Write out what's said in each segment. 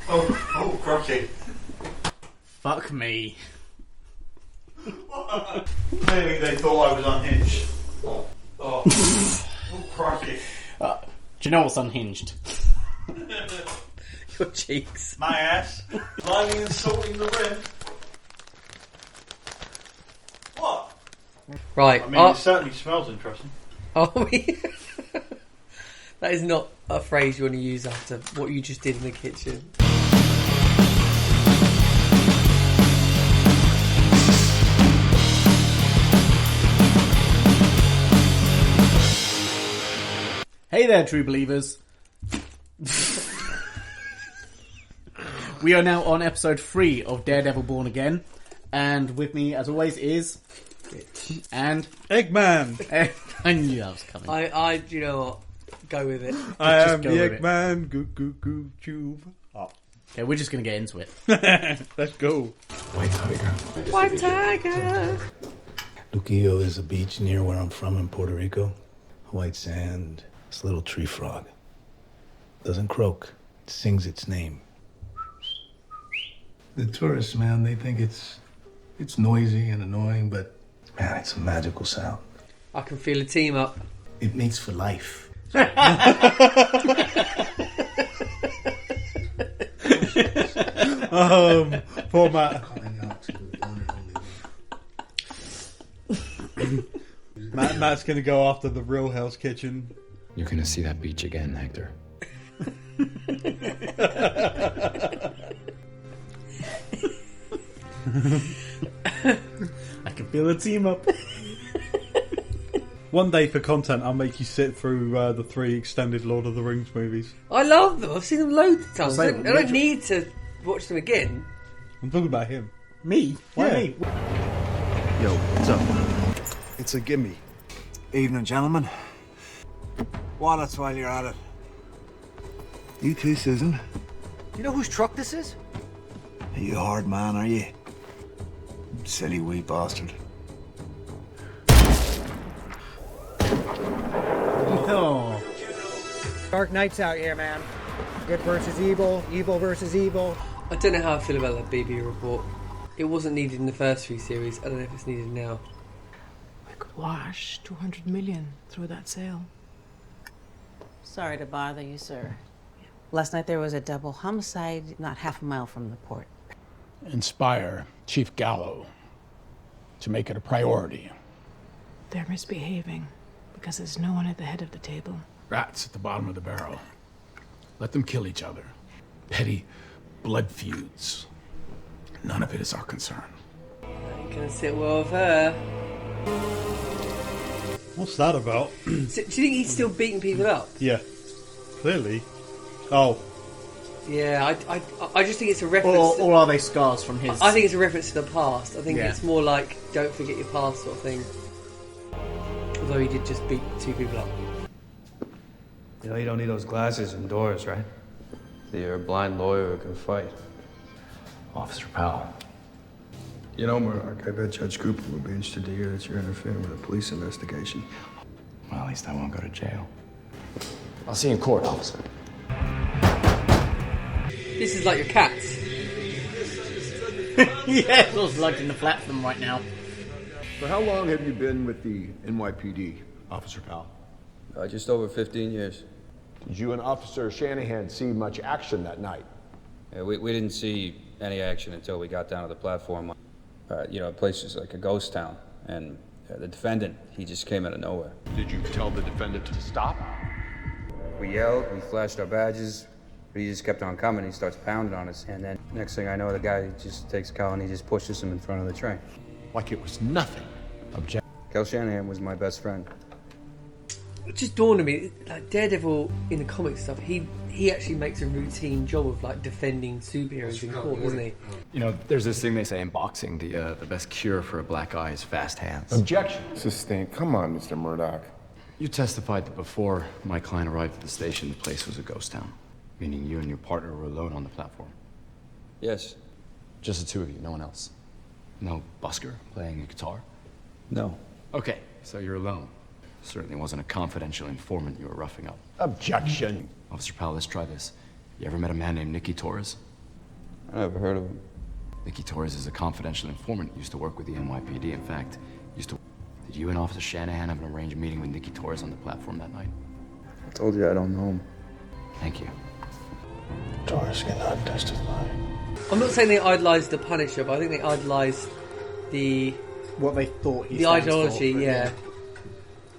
Oh, crikey. Fuck me. Maybe they thought I was unhinged. Oh, crikey. Do you know what's unhinged? Your cheeks. My ass. Lining and salting the rim. What? Right. I mean, it certainly smells interesting. Oh, that is not a phrase you want to use after what you just did in the kitchen. Hey there, true believers. We are now on episode 3 of Daredevil Born Again. And with me, as always, is... And... Eggman! I knew that was coming. I you know what? Go with it. I am go the with it. Eggman. Goo goo goo choo. Oh. Okay, we're just going to get into it. Let's go. White Tiger. White Tiger! Luquillo is a beach near where I'm from in Puerto Rico. White sand. This little tree frog. Doesn't croak. It sings its name. The tourists, man, they think it's noisy and annoying, but man, it's a magical sound. I can feel a team up. It mates for life. Poor Matt. Calling out to the one and only Matt's gonna go after the Real Hell's Kitchen. You're gonna see that beach again, Hector. I can feel a team up. One day for content, I'll make you sit through the 3 extended Lord of the Rings movies. I love them. I've seen them loads of times. Say, I don't need to watch them again. I'm talking about him. Me? Why Yeah. me? Yo, what's up? It's a gimme. Evening, gentlemen. Wallets while you're at it. You too, Susan. You know whose truck this is? Are you a hard man, are you? Silly wee bastard. Oh. Dark Knight's out here, man. Good versus evil, evil versus evil. I don't know how I feel about that BB report. It wasn't needed in the first 3 series. I don't know if it's needed now. We could wash 200 million through that sale. Sorry to bother you, sir. Last night there was a double homicide not half a mile from the port. Inspire Chief Gallo to make it a priority. They're misbehaving because there's no one at the head of the table. Rats at the bottom of the barrel. Let them kill each other. Petty blood feuds. None of it is our concern. Ain't gonna sit well with her. What's that about? So, do you think he's still beating people up? Yeah. Clearly. Oh. Yeah, I just think it's a reference. Or are they scars from his... I think it's a reference to the past. I think Yeah. it's more like don't forget your past sort of thing. Although he did just beat 2 people up. You know you don't need those glasses indoors, right? So you're a blind lawyer who can fight. Officer Powell. You know, Murdoch, I bet Judge Cooper would be interested to hear that you're interfering with a police investigation. Well, at least I won't go to jail. I'll see you in court, officer. This is like your cats. Yeah, it's all slugged in the platform right now. For how long have you been with the NYPD, Officer Powell? Just over 15 years. Did you and Officer Shanahan see much action that night? Yeah, we didn't see any action until we got down to the platform. You know, the place was like a ghost town, and the defendant, he just came out of nowhere. Did you tell the defendant to stop? We yelled, we flashed our badges, but he just kept on coming. He starts pounding on us, and then next thing I know, the guy just takes Cal and he just pushes him in front of the train. Like it was nothing. Cal Shanahan was my best friend. It just dawned on me, like Daredevil in the comic stuff, he actually makes a routine job of like defending superheroes in court, doesn't he? You know, there's this thing they say in boxing, the best cure for a black eye is fast hands. Objection. Sustained. Come on, Mr. Murdoch. You testified that before my client arrived at the station, the place was a ghost town. Meaning you and your partner were alone on the platform. Yes. Just the 2 of you, no one else. No busker playing a guitar? No. Okay, so you're alone. Certainly wasn't a confidential informant you were roughing up. Objection. Officer Powell, let's try this. You ever met a man named Nicky Torres? I never heard of him. Nicky Torres is a confidential informant. Used to work with the NYPD. In fact, Did you and Officer Shanahan have an arranged meeting with Nicky Torres on the platform that night? I told you I don't know him. Thank you. Torres cannot testify. I'm not saying they idolised the Punisher, but I think they idolised what they thought he the stands ideology. for, Yeah.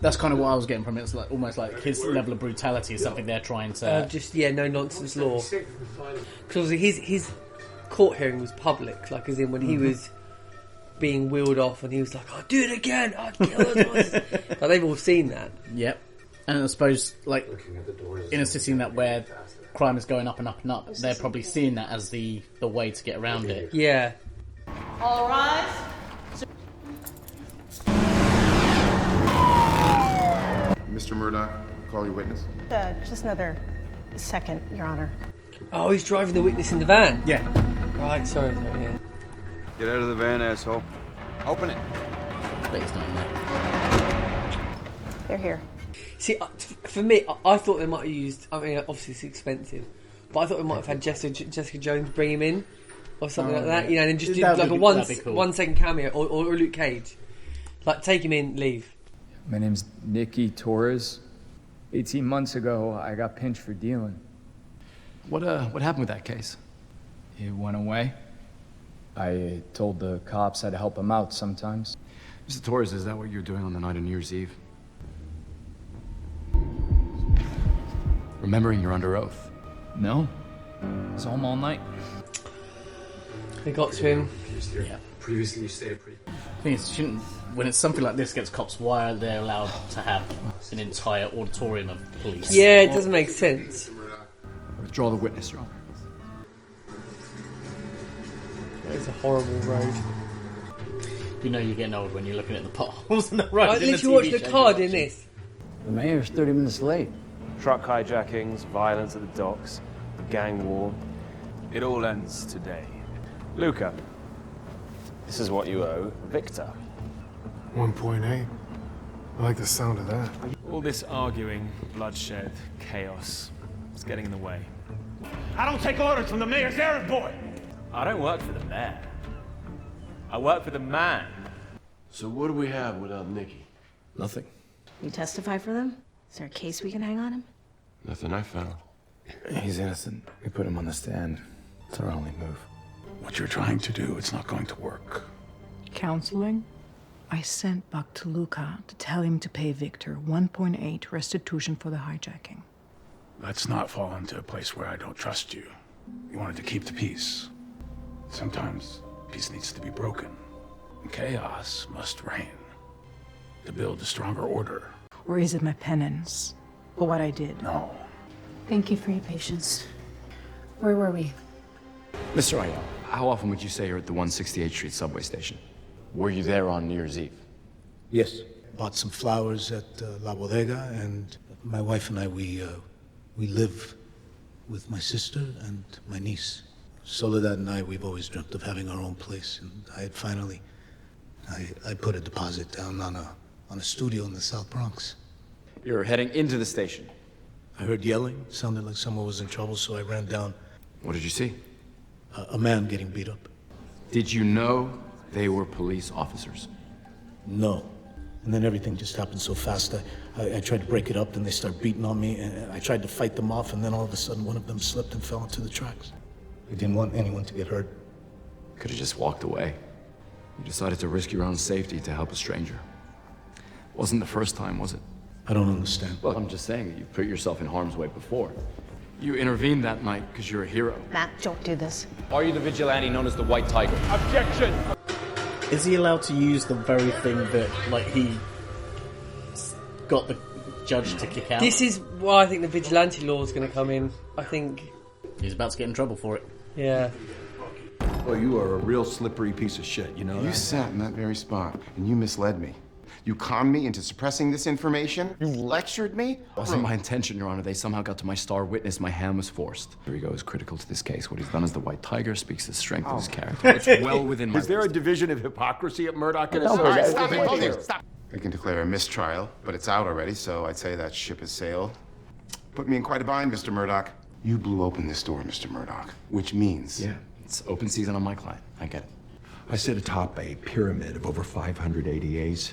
That's kind of what I was getting from it. It's like almost like his level of brutality is something they're trying to. No nonsense law. Because his court hearing was public, like as in when he was being wheeled off and he was like, "I'll do it again, I'll kill us." Like, they've all seen that. Yep. And I suppose, like, in a city that where crime is going up and up and up, they're probably seeing that as the way to get around it. Yeah. All rise. Mr. Murdoch, call your witness. Just another second, Your Honor. Oh, he's driving the witness in the van? Yeah. Right, sorry, yeah. Get out of the van, asshole. Open it. But he's not in there. They're here. See, for me, I thought they might have used... I mean, obviously it's expensive, but I thought they might have had Jessica Jones bring him in, or something like that, you know, and then just do like a 1 second cameo, or Luke Cage. Like, take him in, leave. My name's Nicky Torres. 18 months ago, I got pinched for dealing. What happened with that case? It went away. I told the cops I'd help him out sometimes. Mr. Torres, is that what you were doing on the night of New Year's Eve? Remembering you're under oath? No. I was home all night. They got to him. Yeah. Previously you stated I think when it's something like this gets cops, why are they allowed to have an entire auditorium of police? Yeah, it doesn't make sense. Withdraw the witness, Your Honor. It's a horrible road. You know you're getting old when you're looking at the potholes in the road. I literally watched the card in this. The mayor's 30 minutes late. Truck hijackings, violence at the docks, the gang war. It all ends today. Luca, this is what you owe Victor. 1.8. I like the sound of that. All this arguing, bloodshed, chaos, it's getting in the way. I don't take orders from the mayor's errand boy. I don't work for the mayor. I work for the man. So what do we have without Nicky? Nothing. You testify for them? Is there a case we can hang on him? Nothing I found. He's innocent. We put him on the stand. It's our only move. What you're trying to do, it's not going to work. Counseling? I sent Buck to Luca to tell him to pay Victor 1.8 restitution for the hijacking. Let's not fall into a place where I don't trust you. You wanted to keep the peace. Sometimes peace needs to be broken. And chaos must reign to build a stronger order. Or is it my penance for what I did? No. Thank you for your patience. Where were we? Mr. Ayala, how often would you say you're at the 168th Street subway station? Were you there on New Year's Eve? Yes. Bought some flowers at La Bodega, and my wife and I, we live with my sister and my niece. Soledad and I, we've always dreamt of having our own place, and I had finally, I put a deposit down on a studio in the South Bronx. You're heading into the station. I heard yelling, sounded like someone was in trouble, so I ran down. What did you see? A man getting beat up. Did you know they were police officers? No. And then everything just happened so fast. I tried to break it up, then they started beating on me, and I tried to fight them off, and then all of a sudden one of them slipped and fell into the tracks. I didn't want anyone to get hurt. Could have just walked away. You decided to risk your own safety to help a stranger. Wasn't the first time, was it? I don't understand. Well, I'm just saying that you've put yourself in harm's way before. You intervened that night because you're a hero. Matt, don't do this. Are you the vigilante known as the White Tiger? Objection! Is he allowed to use the very thing that, like, he got the judge to kick out? This is why I think the vigilante law is going to come in. I think he's about to get in trouble for it. Yeah. Well, you are a real slippery piece of shit, you know You that? sat in that very spot, and you misled me. You conned me into suppressing this information. You lectured me. Wasn't my intention, Your Honor. They somehow got to my star witness. My hand was forced. Here he goes, critical to this case. What he's done as the White Tiger speaks to the strength of his character. It's well within my... Is there a division of hypocrisy at Murdoch and All right, Associates? stop it. Hold it. Stop. We can declare a mistrial, but it's out already, so I'd say that ship has sailed. Put me in quite a bind, Mr. Murdoch. You blew open this door, Mr. Murdoch, which means... Yeah, it's open season on my client. I get it. I sit atop a pyramid of over 500 ADAs.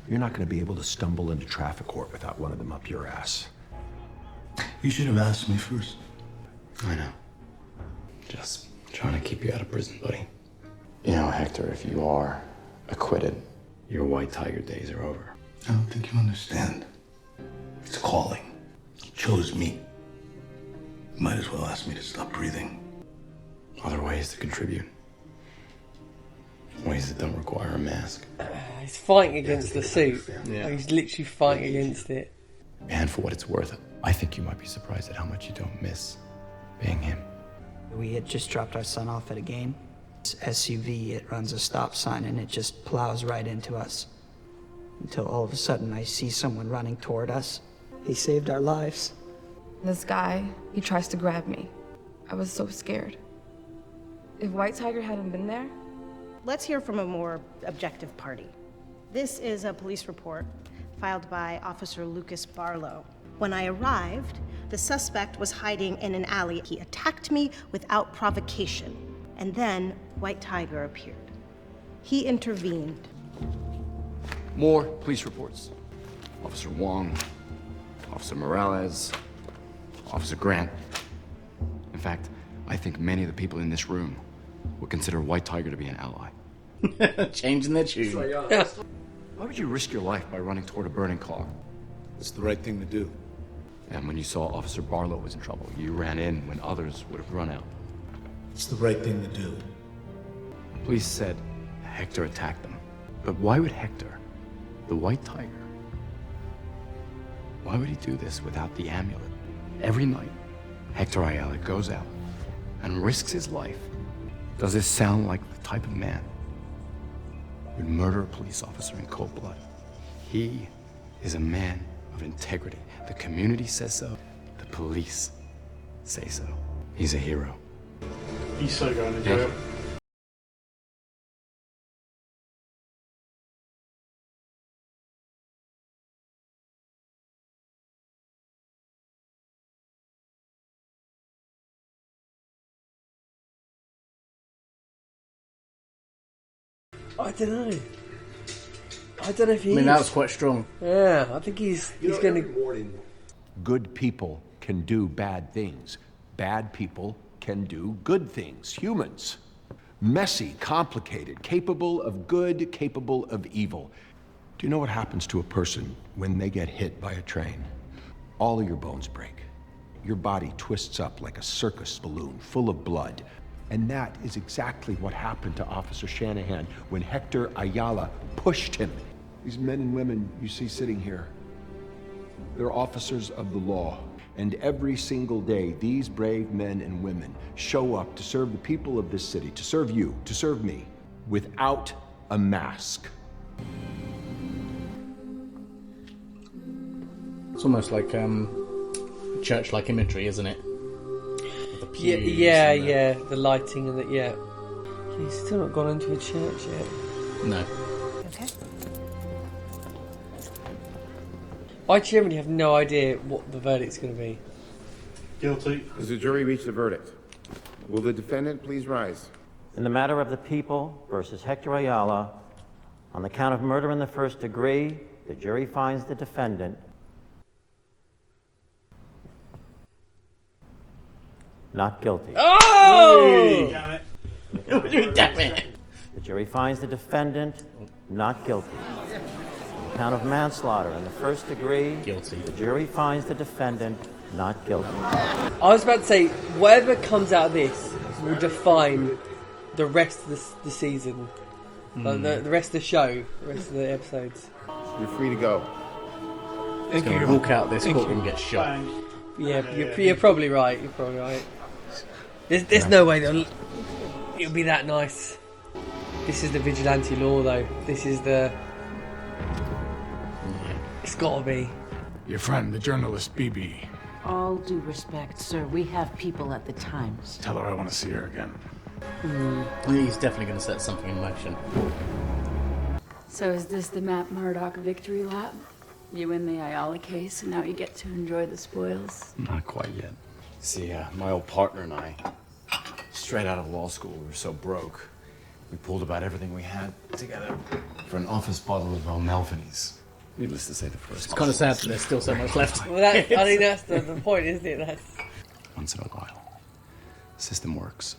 You're not going to be able to stumble into traffic court without one of them up your ass. You should have asked me first. I know. Just trying to keep you out of prison, buddy. You know, Hector, if you are acquitted, your White Tiger days are over. I don't think you understand. It's a calling. He chose me. You might as well ask me to stop breathing. Other ways to contribute. Ways that don't require a mask. He's fighting against the suit. Yeah. He's literally fighting against it. And for what it's worth, I think you might be surprised at how much you don't miss being him. We had just dropped our son off at a game. This SUV, it runs a stop sign and it just plows right into us. Until all of a sudden I see someone running toward us. He saved our lives. This guy, he tries to grab me. I was so scared. If White Tiger hadn't been there... Let's hear from a more objective party. This is a police report filed by Officer Lucas Barlow. When I arrived, the suspect was hiding in an alley. He attacked me without provocation, and then White Tiger appeared. He intervened. More police reports. Officer Wong, Officer Morales, Officer Grant. In fact, I think many of the people in this room would consider White Tiger to be an ally. Changing their tune. Why would you risk your life by running toward a burning car? It's the right thing to do. And when you saw Officer Barlow was in trouble, you ran in when others would have run out. It's the right thing to do. Police said Hector attacked them. But why would Hector, the White Tiger, why would he do this without the amulet? Every night, Hector Ayala goes out and risks his life. Does this sound like the type of man who would murder a police officer in cold blood? He is a man of integrity. The community says so. The police say so. He's a hero. He's so going to jail. I don't know. I don't know if he is. I mean, that was quite strong. Yeah, I think he's going to... Good people can do bad things. Bad people can do good things. Humans. Messy, complicated, capable of good, capable of evil. Do you know what happens to a person when they get hit by a train? All of your bones break. Your body twists up like a circus balloon full of blood. And that is exactly what happened to Officer Shanahan when Hector Ayala pushed him. These men and women you see sitting here, they're officers of the law. And every single day, these brave men and women show up to serve the people of this city, to serve you, to serve me, without a mask. It's almost like church-like imagery, isn't it? Yeah, the lighting and He's still not gone into a church yet. No. Okay. I genuinely have no idea what the verdict's going to be. Guilty. Does the jury reach the verdict? Will the defendant please rise? In the matter of the people versus Hector Ayala, on the count of murder in the first degree, the jury finds the defendant not guilty. Oh! Damn it. Damn it. The jury finds the defendant not guilty. On the count of manslaughter in the first degree, guilty. The jury finds the defendant not guilty. I was about to say, whatever comes out of this will define the rest of the season. Like the rest of the show, the rest of the episodes. You're free to go. Thank you. Walk out this courtroom and get shot. Yeah, you're probably right. You're probably right. There's no way it'll be that nice. This is the vigilante law, though. This is the... It's gotta be. Your friend, the journalist BB. All due respect, sir. We have people at the Times. Tell her I want to see her again. He's definitely going to set something in motion. So is this the Matt Murdock victory lap? You win the Ayala case, and now you get to enjoy the spoils? Not quite yet. See, my old partner and I, straight out of law school, we were so broke. We pulled about everything we had together for an office bottle of Melvin's. Needless to say, the first. It's kind of sad that there's still so much left. Well, I think that's the point, isn't it? That's... Once in a while. System works.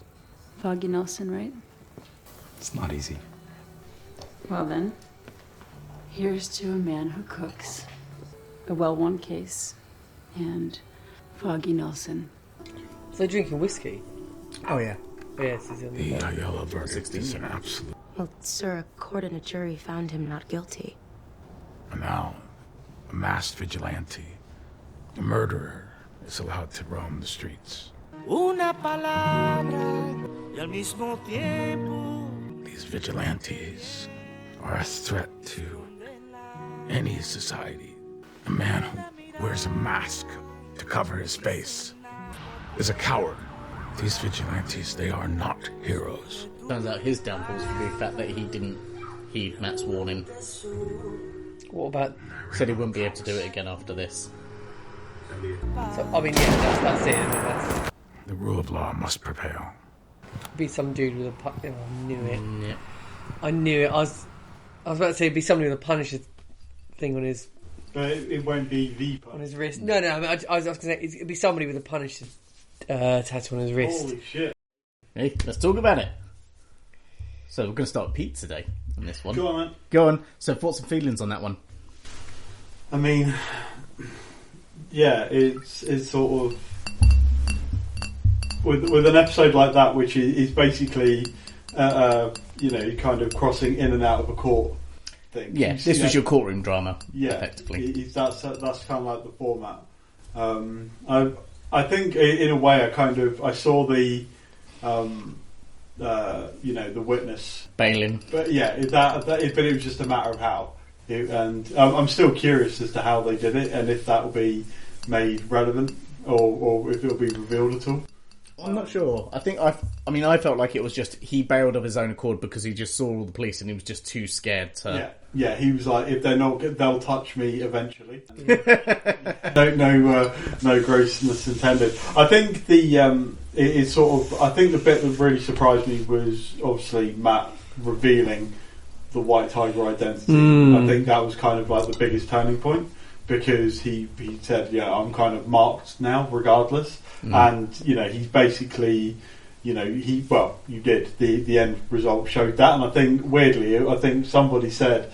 Foggy Nelson, right? It's not easy. Well then, here's to a man who cooks, a well-won case, and Foggy Nelson. So they're drinking whiskey? Oh, yeah. Yes, he's The Ayala verdict is an absolute. Well, sir, a court and a jury found him not guilty. And now, a masked vigilante, a murderer, is allowed to roam the streets. Una palabra y al mismo tiempo. These vigilantes are a threat to any society. A man who wears a mask to cover his face is a coward. These vigilantes, they are not heroes. Turns out his downfall was the fact that he didn't heed Matt's warning. What about... Said he wouldn't be able to do it again after this. So, I mean, yeah, that's it. I mean, that's... The rule of law must prevail. Be some dude with a... I knew it. Yeah. I knew it. I was about to say, be somebody with a Punisher thing on his... But it won't be the Punisher. On his wrist. No, I mean, I was going to say, it'd be somebody with a Punisher tattoo on his wrist. Holy shit. Hey, let's talk about it. So we're going to start Pete today on this one. Go on, man. Go on. So thoughts and feelings on that one? I mean, yeah, it's sort of with an episode like that, which is basically kind of crossing in and out of a court thing. Yeah, this was your courtroom drama. Yeah, effectively. That's kind of like the format. I think in a way I saw the the witness bailing, but yeah, but it was just a matter of how. And I'm still curious as to how they did it, and if that will be made relevant, or if it will be revealed at all. I'm not sure. I felt like it was just he bailed of his own accord because he just saw all the police and he was just too scared to. Yeah. He was like, if they're not, they'll touch me eventually. No grossness intended. I think I think the bit that really surprised me was obviously Matt revealing the White Tiger identity. I think that was kind of like the biggest turning point, because he said, I'm kind of marked now regardless. And he's basically, you did the end result showed that. And I think weirdly, somebody said,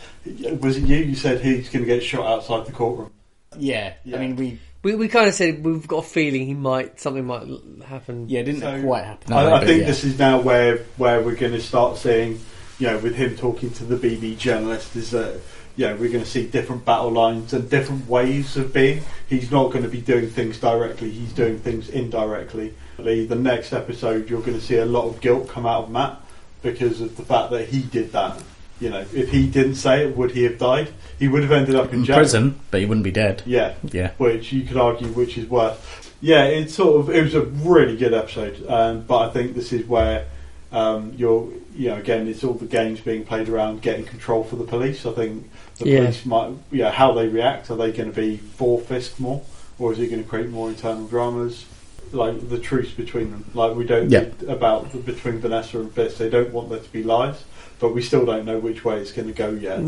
was it you said he's going to get shot outside the courtroom? Yeah. I mean we kind of said we've got a feeling something might happen. Yeah, it didn't quite happen. I think this is now where we're going to start seeing, with him talking to the BB journalist, is that we're going to see different battle lines and different ways of being. He's not going to be doing things directly, he's doing things indirectly. The next episode, you're going to see a lot of guilt come out of Matt because of the fact that he did that. If he didn't say it, would he have died? He would have ended up in jail. Prison, but he wouldn't be dead. Yeah. Which you could argue which is worse. Yeah, it was a really good episode, but I think this is where again, it's all the games being played around getting control for the police. I think the police might, how they react. Are they going to be for Fisk more, or is it going to create more internal dramas? Like the truce between them, like we don't between Vanessa and Fisk. They don't want there to be lies, but we still don't know which way it's going to go yet.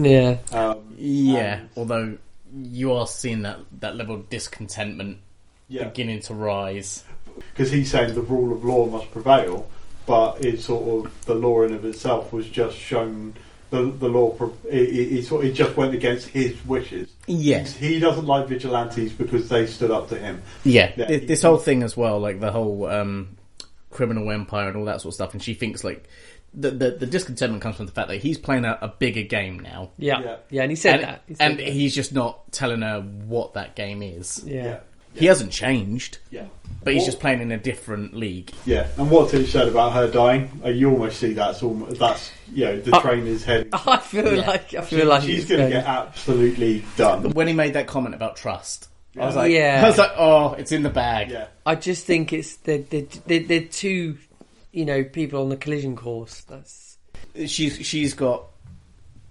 Yeah. Although you are seeing that level of discontentment beginning to rise, because he's saying the rule of law must prevail, but it's sort of the law in of itself was just shown. The law, it just went against his wishes. Yes. He doesn't like vigilantes because they stood up to him. This whole thing as well, like the whole criminal empire and all that sort of stuff, and she thinks like the discontentment comes from the fact that he's playing a bigger game now. And he said that. He's just not telling her what that game is. He hasn't changed. But he's just playing in a different league. Yeah, and what Tish said about her dying, you almost see that's the train is heading. I feel like she's going to get absolutely done. When he made that comment about trust, I was like, oh, it's in the bag. Yeah. I just think it's they're two, people on the collision course. That's she's got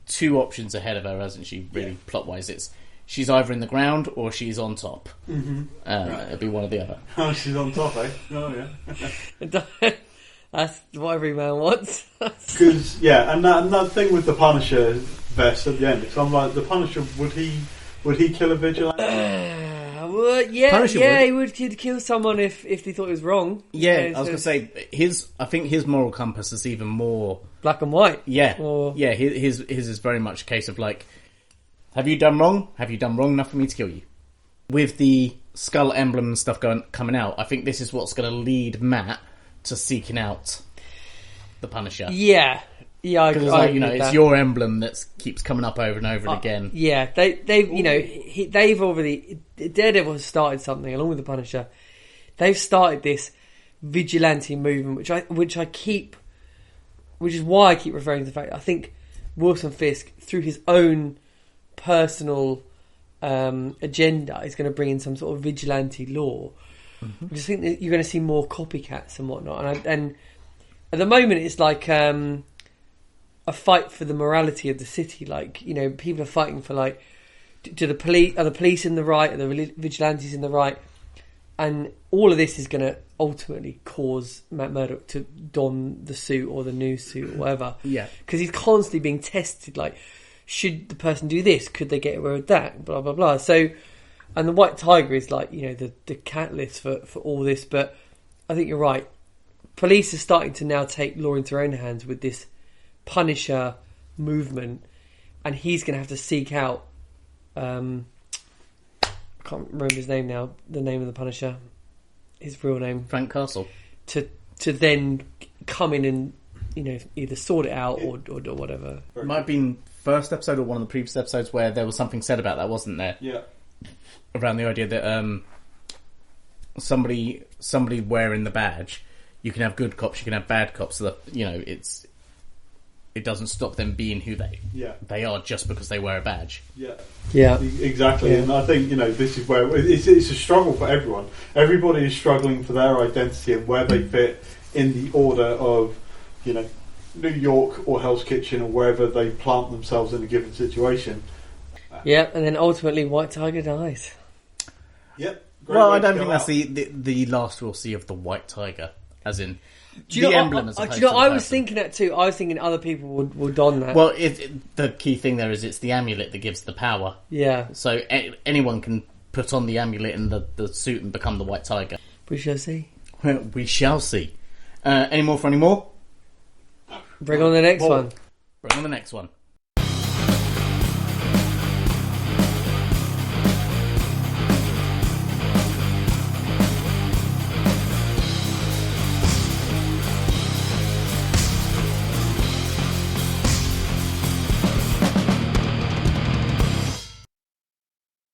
two options ahead of her, hasn't she? Really, plot wise, it's she's either in the ground or she's on top. Mm-hmm. It'd be one or the other. Oh, she's on top, eh? Oh, yeah. That's what every man wants. Because and that thing with the Punisher vest at the end. It's like the Punisher. Would he kill a vigilante? He'd kill someone if they thought it was wrong. Yeah, I was going to say I think his moral compass is even more black and white. Yeah, his is very much a case of like, have you done wrong? Have you done wrong enough for me to kill you? With the skull emblem and stuff coming out, I think this is what's going to lead Matt to seeking out the Punisher. Yeah, because it's your emblem that keeps coming up over and over again. Yeah, they've already Daredevil has started something along with the Punisher. They've started this vigilante movement, which is why I keep referring to the fact I think Wilson Fisk, through his own personal agenda, is going to bring in some sort of vigilante law. Mm-hmm. I just think that you're going to see more copycats and whatnot, and at the moment it's like a fight for the morality of the city. Like, people are fighting for like, are the police in the right? Are the vigilantes in the right? And all of this is going to ultimately cause Matt Murdock to don the suit or the new suit or whatever. Yeah, because he's constantly being tested. Like, should the person do this? Could they get away with that? Blah blah blah. So. And the White Tiger is like, the catalyst for all this. But I think you're right. Police are starting to now take law into their own hands with this Punisher movement. And he's going to have to seek out... I can't remember his name now. The name of the Punisher. His real name. Frank Castle. To then come in and, either sort it out or whatever. It might have been first episode or one of the previous episodes where there was something said about that, wasn't there? Yeah. Around the idea that somebody wearing the badge, you can have good cops, you can have bad cops. So that it doesn't stop them being who they are just because they wear a badge. Yeah, exactly. Yeah. And I think this is where it's a struggle for everyone. Everybody is struggling for their identity and where they fit in the order of New York or Hell's Kitchen or wherever they plant themselves in a given situation. Yeah, and then ultimately White Tiger dies. Yep. Well, I don't think that's the last we'll see of the White Tiger, as in emblem. I was thinking that too. I was thinking other people would don that. Well, the key thing there is it's the amulet that gives the power. Yeah. So anyone can put on the amulet and the suit and become the White Tiger. We shall see. We shall see. Any more for any more? Bring on the next one. Bring on the next one.